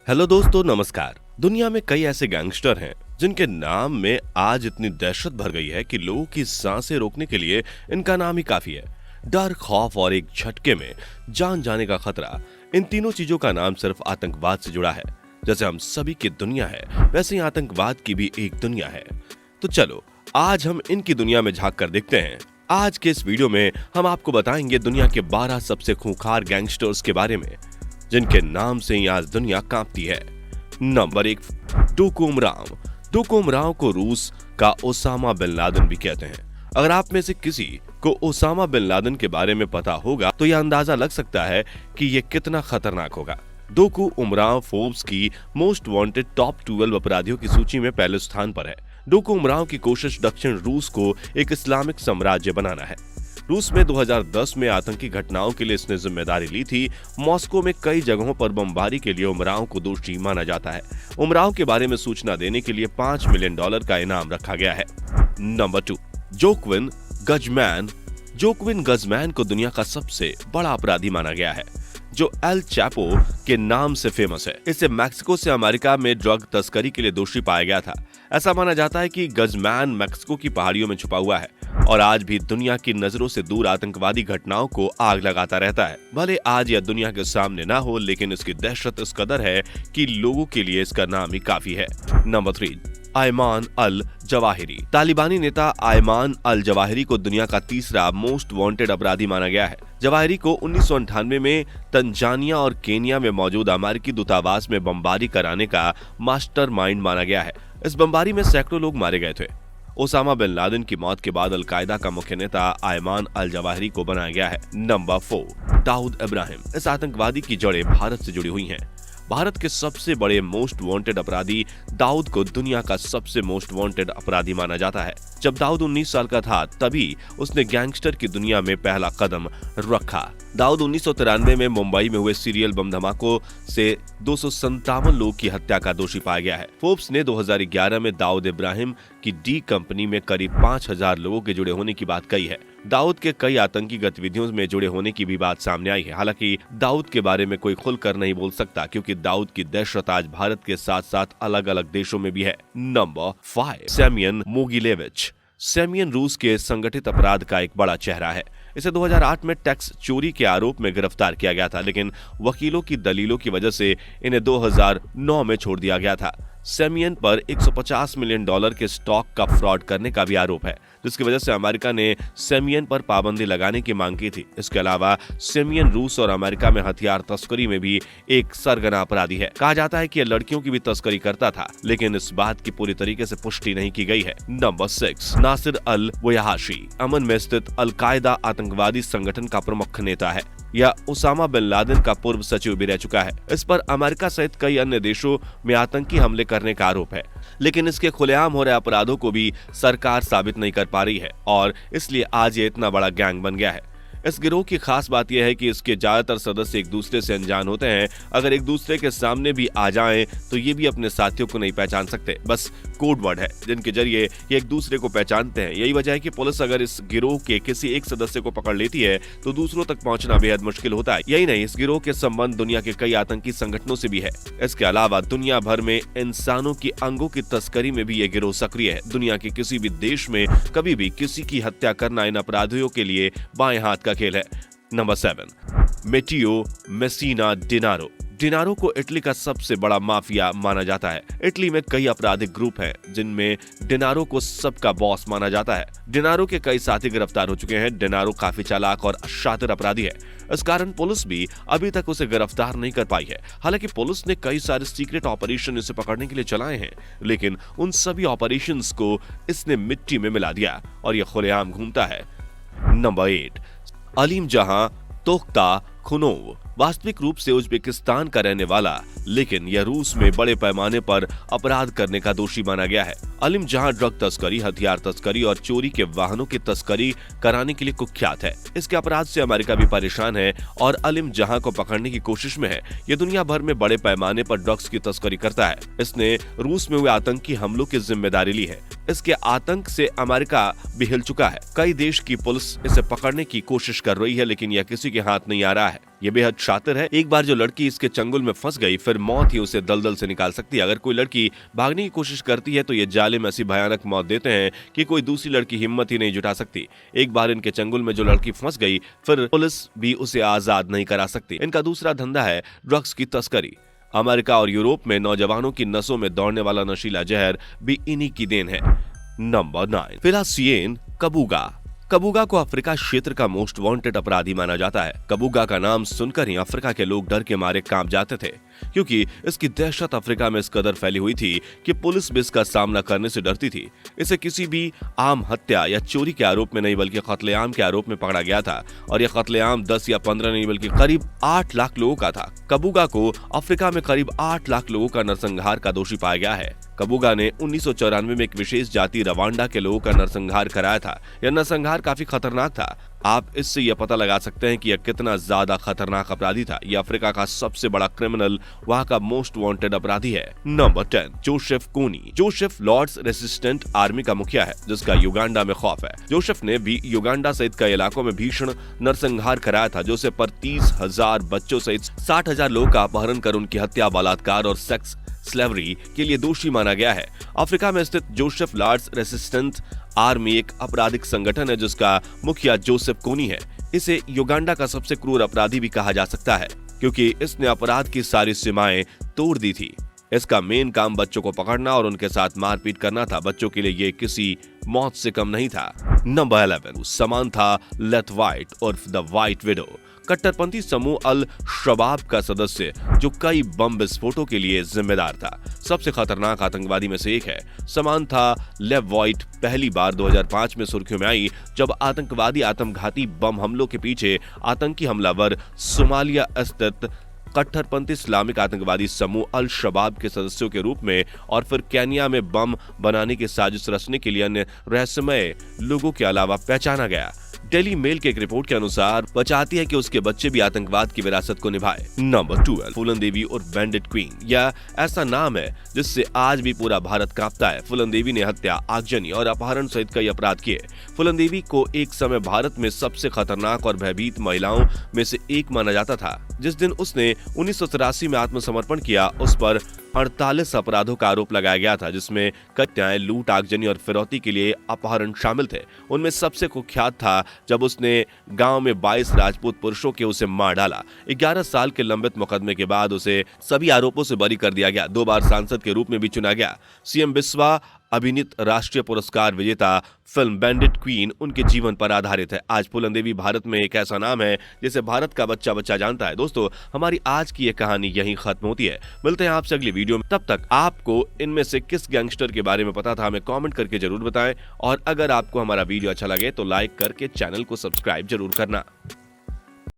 Hello दोस्तों, नमस्कार। दुनिया में कई ऐसे गैंगस्टर हैं जिनके नाम में आज इतनी दहशत भर गई है कि लोगों की सांसें रोकने के लिए इनका नाम ही काफी है। डर, खौफ और एक झटके में जान जाने का खतरा, इन तीनों चीजों का नाम सिर्फ आतंकवाद से जुड़ा है। जैसे हम सभी की दुनिया है, वैसे ही आतंकवाद की भी एक दुनिया है। तो चलो आज हम इनकी दुनिया में झांक कर देखते हैं। आज के इस वीडियो में हम आपको बताएंगे दुनिया के 12 सबसे खूंखार गैंगस्टर्स के बारे में, जिनके नाम से ही आज दुनिया कांपती है। Number 1, Docu Umrao. Docu Umrao को रूस का ओसामा बिन लादेन भी कहते हैं। अगर आप में से किसी को ओसामा बिन लादेन के बारे में पता होगा तो यह अंदाजा लग सकता है कि यह कितना खतरनाक होगा। डोकू उमराव फोर्ब्स की मोस्ट वांटेड टॉप 12 अपराधियों की सूची में पहले स्थान पर है। डोकू उमराव की कोशिश दक्षिण रूस को एक इस्लामिक साम्राज्य बनाना है। रूस में 2010 में आतंकी घटनाओं के लिए इसने जिम्मेदारी ली थी। मॉस्को में कई जगहों पर बमबारी के लिए उमराव को दोषी माना जाता है। उमराव के बारे में सूचना देने के लिए $5 मिलियन का इनाम रखा गया है। Number 2, Joaquin Guzman. Joaquin Guzman को दुनिया का सबसे बड़ा अपराधी माना गया है, जो एल चैपो के नाम से फेमस है। इसे मैक्सिको से अमेरिका में ड्रग तस्करी के लिए दोषी पाया गया था। ऐसा माना जाता है कि गजमैन मैक्सिको की पहाड़ियों में छुपा हुआ है और आज भी दुनिया की नजरों से दूर आतंकवादी घटनाओं को आग लगाता रहता है। भले आज यह दुनिया के सामने ना हो, लेकिन इसकी दहशत इस कदर है कि लोगों के लिए इसका नाम ही काफी है। Number 3, Ayman al Zawahiri. तालिबानी नेता अयमान अल जवाहिरी को दुनिया का तीसरा मोस्ट वांटेड अपराधी माना गया है। जवाहिरी को 1998 में तंजानिया और केनिया में मौजूद अमेरिकी दूतावास में बमबारी कराने का मास्टरमाइंड माना गया है। इस बमबारी में सैकड़ों लोग मारे गए थे। ओसामा बिन लादेन की मौत के बाद अल-कायदा का मुख्य नेता अयमान अल जवाहिरी को बनाया गया है। नंबर 4, दाऊद इब्राहिम। इस आतंकवादी की जड़ें भारत से जुड़ी हुई हैं। भारत के सबसे बड़े मोस्ट वांटेड अपराधी दाऊद को दुनिया का सबसे मोस्ट वांटेड अपराधी माना जाता है। जब दाऊद 19 साल का था तभी उसने गैंगस्टर की दुनिया में पहला कदम रखा। दाऊद 1993 में मुंबई में हुए सीरियल बम धमाकों से 257 लोगों की हत्या का दोषी पाया गया है। फोर्ब्स ने 2011 में दाऊद इब्राहिम की डी कंपनी में करीब 5000 लोगों के जुड़े होने की बात कही है। दाऊद के कई आतंकी गतिविधियों में जुड़े होने की भी बात सामने आई है। हालांकि दाऊद के बारे में कोई खुलकर नहीं बोल सकता, क्योंकि दाऊद की दहशत आज भारत के साथ साथ अलग अलग देशों में भी है। नंबर 5, सेमियन मोगिलेविच। सेमियन रूस के संगठित अपराध का एक बड़ा चेहरा है। इसे 2008 में टैक्स चोरी के आरोप में गिरफ्तार किया गया था, लेकिन वकीलों की दलीलों की वजह से इन्हें 2009 में छोड़ दिया गया था। सेमियन पर $150 मिलियन के स्टॉक का फ्रॉड करने का भी आरोप है, जिसकी वजह से अमेरिका ने सेमियन पर पाबंदी लगाने की मांग की थी। इसके अलावा सेमियन रूस और अमेरिका में हथियार तस्करी में भी एक सरगना अपराधी है। कहा जाता है कि यह लड़कियों की भी तस्करी करता था, लेकिन इस बात की पूरी तरीके से पुष्टि नहीं की गई है। नंबर 6, नासिर अल वयाहाशी। अमन में स्थित अल-कायदा आतंकवादी संगठन का प्रमुख नेता है। यह ओसामा बिन लादेन का पूर्व सचिव भी रह चुका है। इस पर अमेरिका सहित कई अन्य देशों में आतंकी हमले करने का आरोप है, लेकिन इसके खुलेआम हो रहे अपराधों को भी सरकार साबित नहीं कर पा रही है और इसलिए आज ये इतना बड़ा गैंग बन गया है। इस गिरोह की खास बात यह है कि इसके ज्यादातर सदस्य एक दूसरे से अनजान होते हैं। अगर एक दूसरे के सामने भी आ जाएं तो ये भी अपने साथियों को नहीं पहचान सकते। बस कोड वर्ड है जिनके जरिए ये एक दूसरे को पहचानते हैं। यही वजह है कि पुलिस अगर इस गिरोह के किसी एक सदस्य को पकड़ लेती है तो दूसरों तक पहुंचना बेहद मुश्किल होता है। यही नहीं, इस गिरोह के संबंध दुनिया के कई आतंकी संगठनों से भी है। इसके अलावा दुनिया भर में इंसानों की अंगों की तस्करी में भी ये गिरोह सक्रिय है। दुनिया के किसी भी देश में कभी भी किसी की हत्या करना इन अपराधियों के लिए बाएं हाथ का खेल है। Number 7, Matteo Messina Denaro. Denaro को इटली का सबसे बड़ा माफिया माना जाता है। इटली में कई आपराधिक ग्रुप हैं, जिनमें डिनारो को सबका बॉस माना जाता है। डिनारो के कई साथी गिरफ्तार हो चुके हैं। डिनारो काफी चालाक और शातिर अपराधी है। इस कारण पुलिस भी अभी तक उसे गिरफ्तार नहीं कर पाई है। हालांकि पुलिस ने कई सारे सीक्रेट ऑपरेशन इसे पकड़ने के लिए चलाए हैं, लेकिन उन सभी ऑपरेशंस को इसने मिट्टी में मिला दिया और यह खुलेआम घूमता है। नंबर 8, अलीम जहां तोख्ताखुनोव। वास्तविक रूप से उज्बेकिस्तान का रहने वाला, लेकिन यह रूस में बड़े पैमाने पर अपराध करने का दोषी माना गया है। अलीम जहां ड्रग तस्करी, हथियार तस्करी और चोरी के वाहनों की तस्करी कराने के लिए कुख्यात है। इसके अपराध से अमेरिका भी परेशान है और अलीम जहां को पकड़ने की कोशिश में है। यह दुनिया भर में बड़े पैमाने पर ड्रग्स की तस्करी करता है। इसने रूस में हुए आतंकी हमलों की जिम्मेदारी ली है। इसके आतंक से अमेरिका भी हिल चुका है। कई देश की पुलिस इसे पकड़ने की कोशिश कर रही है, लेकिन यह किसी के हाथ नहीं आ रहा है। ये बेहद शातिर है। एक बार जो लड़की इसके चंगुल में फंस गई, फिर मौत ही उसे दलदल से निकाल सकती है। अगर कोई लड़की भागने की कोशिश करती है तो ये जालिम ऐसी भयानक मौत देते हैं कि कोई दूसरी लड़की हिम्मत ही नहीं जुटा सकती। एक बार इनके चंगुल में जो लड़की फंस गई, फिर पुलिस भी उसे आजाद नहीं करा सकती। इनका दूसरा धंधा है ड्रग्स की तस्करी। अमेरिका और यूरोप में नौजवानों की नसों में दौड़ने वाला नशीला जहर भी इन्हीं की देन है। नंबर 9, फिलासियन कबूगा। कबूगा को अफ्रीका क्षेत्र का मोस्ट वांटेड अपराधी माना जाता है। कबूगा का नाम सुनकर ही अफ्रीका के लोग डर के मारे कांप जाते थे, क्योंकि इसकी दहशत अफ्रीका में इस कदर फैली हुई थी कि पुलिस भी इसका सामना करने से डरती थी। इसे किसी भी आम हत्या या चोरी के आरोप में नहीं, बल्कि कत्लेआम के आरोप में पकड़ा गया था, और यह कत्लेआम 10 या 15 नहीं बल्कि करीब 8 लाख लोगों का था। कबूगा को अफ्रीका में करीब 8 लाख लोगों का नरसंहार का दोषी पाया गया है। कबूगा ने 1994 में एक विशेष जाति रवांडा के लोगों का नरसंहार कराया था। यह नरसंहार काफी खतरनाक था। आप इससे यह पता लगा सकते हैं कि यह कितना ज्यादा खतरनाक अपराधी था। यह अफ्रीका का सबसे बड़ा क्रिमिनल, वहां का मोस्ट वांटेड अपराधी है। नंबर 10, जोसेफ कोनी। जोसेफ लॉर्ड्स रेसिस्टेंट आर्मी का मुखिया है, जिसका युगांडा में खौफ है। जोसेफ ने भी युगांडा सहित कई इलाकों में भीषण नरसंहार कराया था। जोसेफ पर 30,000 बच्चों सहित 60,000 लोगों का अपहरण कर उनकी हत्या, बलात्कार और सेक्स स्लेवरी के लिए दोषी माना गया है। अफ्रीका में स्थित जोसेफ लॉर्ड्स रेसिस्टेंट आर्मी एक आपराधिक संगठन है, जिसका मुखिया जोसेफ कोनी है। इसे युगांडा का सबसे क्रूर अपराधी भी कहा जा सकता है, क्योंकि इसने अपराध की सारी सीमाएं तोड़ दी थी। इसका मेन काम बच्चों को पकड़ना और उनके साथ मारपीट करना था। बच्चों के लिए ये किसी मौत से कम नहीं था। नंबर 11, समांथा लेथवाइट उर्फ द व्हाइट विडो। कट्टरपंथी समूह अल शबाब का सदस्य जो कई बम विस्फोटों के लिए जिम्मेदार था। सबसे खतरनाक आतंकवादी में से एक है। समांथा लेथवाइट पहली बार 2005 में सुर्खियों में आई, जब आतंकवादी आत्मघाती बम हमलों के पीछे आतंकी हमलावर सोमालिया स्थित कट्टरपंथी इस्लामिक आतंकवादी समूह अल शबाब के सदस्यों के रूप में और फिर केन्या में बम बनाने की साजिश रचने के लिए अन्य रहस्यमय लोगों के अलावा पहचाना गया। डेली मेल के एक रिपोर्ट के अनुसार वह चाहती है कि उसके बच्चे भी आतंकवाद की विरासत को निभाए। नंबर 12, फूलन देवी और बैंडिट क्वीन। यह ऐसा नाम है जिससे आज भी पूरा भारत कांपता है। फूलन देवी ने हत्या, आगजनी और अपहरण सहित कई अपराध किए। फूलन देवी को एक समय भारत में सबसे खतरनाक और भयभीत महिलाओं में से एक माना जाता था। जिस दिन उसने 1983 में आत्मसमर्पण किया, उस पर 48 अपराधों का आरोप लगाया गया था, जिसमें हत्याएं, लूट, आगजनी और फिरौती के लिए अपहरण शामिल थे। उनमें सबसे कुख्यात था जब उसने गांव में 22 राजपूत पुरुषों के उसे मार डाला। 11 साल के लंबित मुकदमे के बाद उसे सभी आरोपों से बरी कर दिया गया। 2 बार सांसद के रूप में भी चुना गया। सीएम बिस्वा अभिनीत राष्ट्रीय पुरस्कार विजेता फिल्म बैंडिट क्वीन उनके जीवन पर आधारित है। आज फूलन देवी भारत में एक ऐसा नाम है जिसे भारत का बच्चा बच्चा जानता है। दोस्तों, हमारी आज की ये कहानी यहीं खत्म होती है। मिलते हैं आपसे अगली वीडियो में। तब तक आपको इनमें से किस गैंगस्टर के बारे में पता था, हमें कमेंट करके जरूर बताएं। और अगर आपको हमारा वीडियो अच्छा लगे तो लाइक करके चैनल को सब्सक्राइब जरूर करना।